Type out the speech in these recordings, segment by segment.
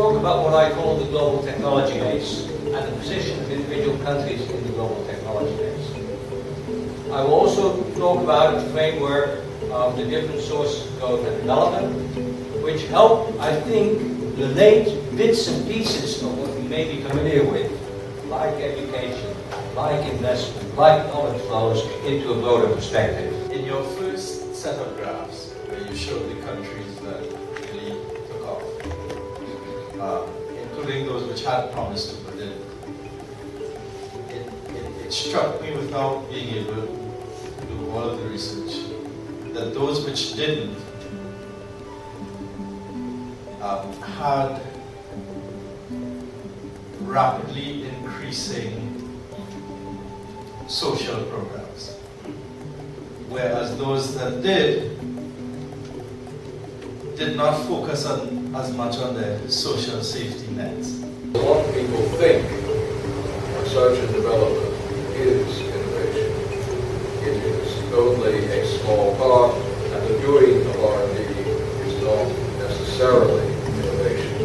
talk about what I call the global technology base and the position of individual countries in the global technology base. I will also talk about the framework of the different sources of growth and development, which help, I think, relate bits and pieces of what we may be familiar with, like education, like investment, like knowledge flows, into a broader perspective. In your first set of graphs, where you showed the countries that really took off, including those which had promised to put in, it struck me, without being able to do all of the research, that those which didn't had rapidly increasing social programs, whereas those that did not focus as much on their social safety nets. A lot of people think research and development is innovation. It is only a small part, and the doing of R&D is not necessarily innovation.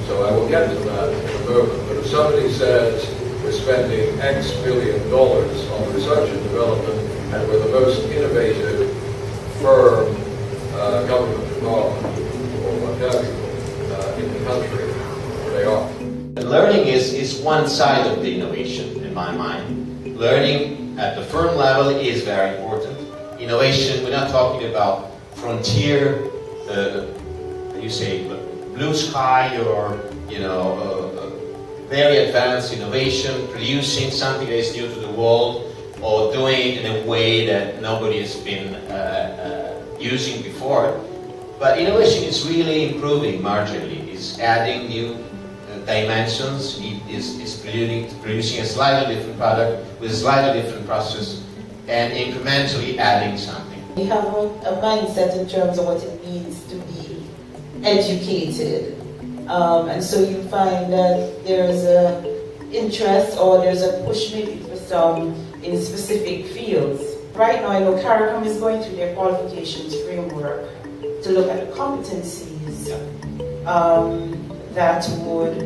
So I will get to that in a moment, but if somebody says we're spending X billion dollars on research and development and we're the most innovative firm, government department, or what have you, in the country, they are. Learning is one side of the innovation, in my mind. Learning at the firm level is very important. Innovation, we're not talking about frontier, you say, blue sky, or very advanced innovation, producing something that is new to the world, or doing it in a way that nobody has been using before. But innovation is really improving marginally. It's adding new dimensions. It is producing a slightly different product with a slightly different process, and incrementally adding something. We have a mindset in terms of what it means to be educated. And so you find that there's an interest, or there's a push maybe for some in specific fields. Right now I know CARICOM is going through their qualifications framework to look at the competencies that would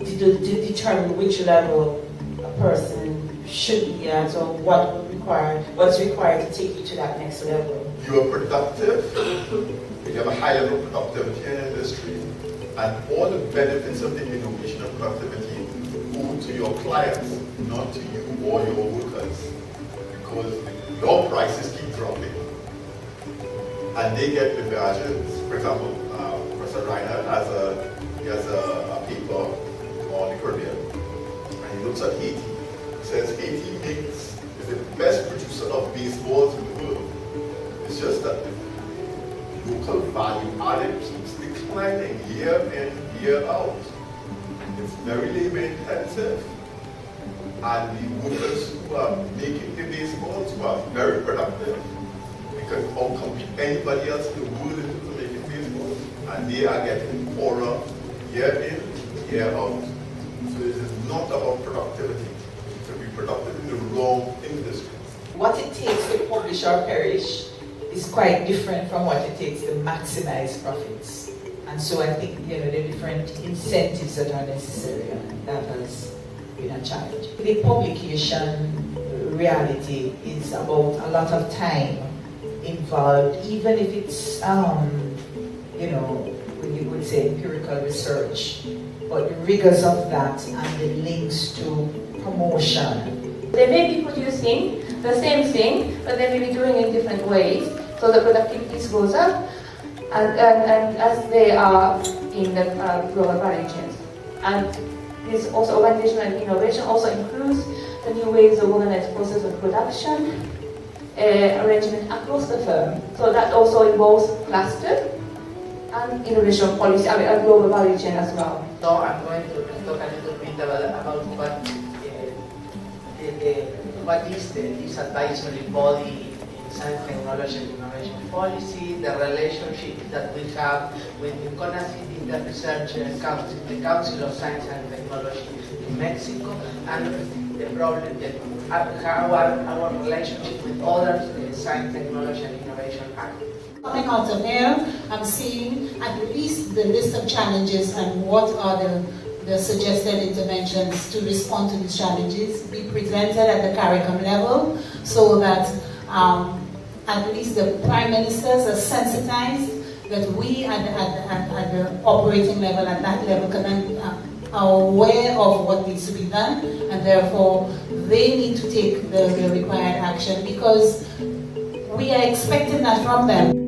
determine which level a person should be at, or what's required to take you to that next level. You are productive, you have a high level of productivity in industry, and all the benefits of the innovation and productivity go to your clients, not to you or your workers, because your prices keep dropping. And they get the versions. For example, Professor Reiner has a paper on the Caribbean, and he looks at Haiti. He says Haiti is the best producer of baseballs in the world. It's just that the local value added keeps declining year in, year out. It's very labor intensive, and the workers who are making the baseballs, who are very productive, can outcompete anybody else in the world in terms of making baseballs, and they are getting poorer year in, year out. So it is not about productivity. To be productive in the wrong industry. What it takes to publish or perish is quite different from what it takes to maximize profits. And so I think the different incentives that are necessary, and that has been a challenge. The publication reality is about a lot of time involved, even if it's, we would say empirical research, but the rigors of that and the links to promotion. They may be producing the same thing, but they may be doing it in different ways, so the productivity goes up, and as they are in the global value chains. And this also organizational innovation also includes the new ways of organized process of production, arrangement across the firm. So that also involves cluster and innovation policy, a global value chain as well. So I'm going to talk a little bit about what is this advisory body in science, technology, and innovation policy, the relationship that we have with the CONACYT, the Research Council, the Council of Science and Technology in Mexico, and the problem, how our relationship with other science, technology, and innovation act. Coming out of here, I'm seeing at least the list of challenges and what are the suggested interventions to respond to these challenges be presented at the CARICOM level so that at least the prime ministers are sensitized, that we at the operating level, at that level, are aware of what needs to be done, and therefore they need to take the required action because we are expecting that from them.